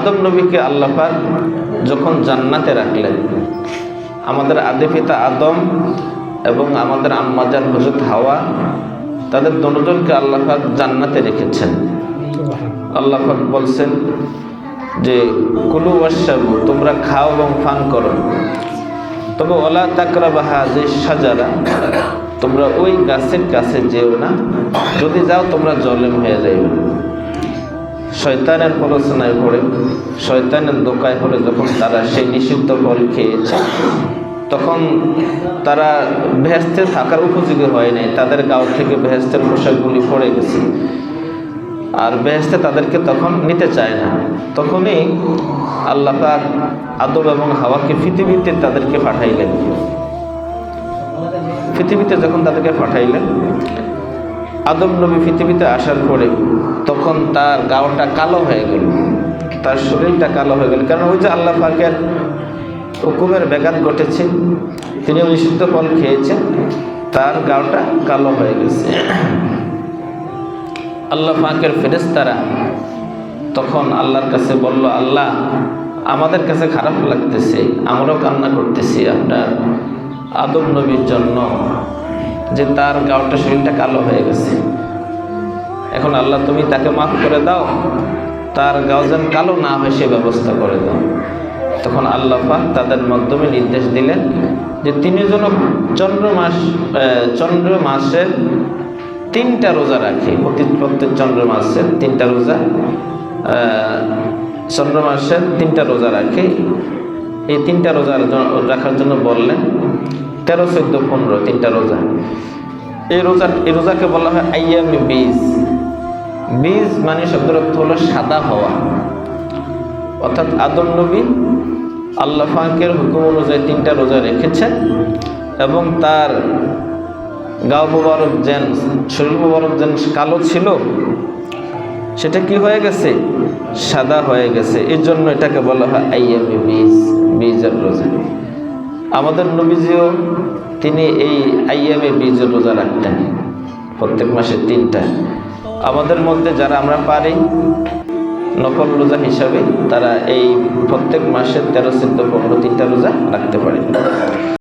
আদম নবীকে আল্লাহ পাক যখন জান্নাতে রাখলেন, আমাদের আদি পিতা আদম এবং আমাদের আম্মাজান হযরত হাওয়া, তাদের দুজনকে আল্লাহ পাক জান্নাতে রেখেছেন। আল্লাহ পাক বলছেন যে কুলু ওয়াশরাবু, তোমরা খাও এবং পান করো, তবে ওয়ালা তাকরাবু হাযিহিশ শাজারা, তোমরা ওই গাছের কাছে যেও না, যদি যাও তোমরা জালেম হয়ে যাইবে। শয়তানের প্ররোচনায় পড়ে, শয়তানের দোকায় পড়ে যখন তারা সেই নিষিদ্ধ ফল খেয়েছে, তখন তারা বেহেশতে থাকার উপযোগী হয় নাই। তাদের গাও থেকে বেহেশতের পোশাকগুলি পড়ে গেছে, আর বেহেশতে তাদেরকে তখন নিতে চায় না। তখনই আল্লাহ পাক আদম এবং হাওয়াকে পৃথিবীতে তাদেরকে পাঠাইলেন। পৃথিবীতে যখন তাদেরকে পাঠাইলেন, আদম নবী পৃথিবীতে আসার পরে তখন তার গাওটা কালো হয়ে গেল, তার শরীরটা কালো হয়ে গেল। কারণ ওই যে আল্লাহ পাকের হুকুমের ব্যাঘাত ঘটেছে, তিনি নিষিদ্ধ ফল খেয়েছেন, তার গাওটা কালো হয়ে গেছে। আল্লাহ পাকের ফেরেশতারা তখন আল্লাহর কাছে বলল, আল্লাহ, আমাদের কাছে খারাপ লাগতেছে, আমরাও কান্না করতেছি আপনার আদম নবীর জন্য, যে তার গাওটা শরীরটা কালো হয়ে গেছে। এখন আল্লাহ তুমি তাকে মাফ করে দাও, তার গাও যেন কালো না হয় সে ব্যবস্থা করে দাও। তখন আল্লাহ পাক তাদের মাধ্যমে নির্দেশ দিলেন যে তিনি যেন চন্দ্র মাসের 3টা রোজা রাখে। প্রত্যেক চন্দ্র মাসের 3টা রোজা, চন্দ্র মাসের 3টা রোজা রাখে। এই 3টা রোজা রাখার জন্য বললেন। 13, 14, 15 3টা রোজা। এই রোজাকে বলা হয় আইয়ামে বীজ। বীজ মানে শব্দের অর্থ হলো সাদা হওয়া। অর্থাৎ আদম নবী আল্লাহ পাকের হুকুম অনুযায়ী 3টা রোজা রেখেছেন এবং তার গাও মোবারক যেন, শরীর মোবারক যেন কালো ছিল, সেটা কি হয়ে গেছে? সাদা হয়ে গেছে। এই জন্য এটাকে বলা হয় আইয়ামে বীজ, বীজের রোজা। আমাদের নবীজিও তিনি এই আইয়ামে বীজের রোজা রাখতেন প্রত্যেক মাসে 3টা। আমাদের মধ্যে যারা আমরা পারি নফল রোজা হিসাবে, তারা এই প্রত্যেক মাসে 13, 14, 15 3টা রোজা রাখতে পারে।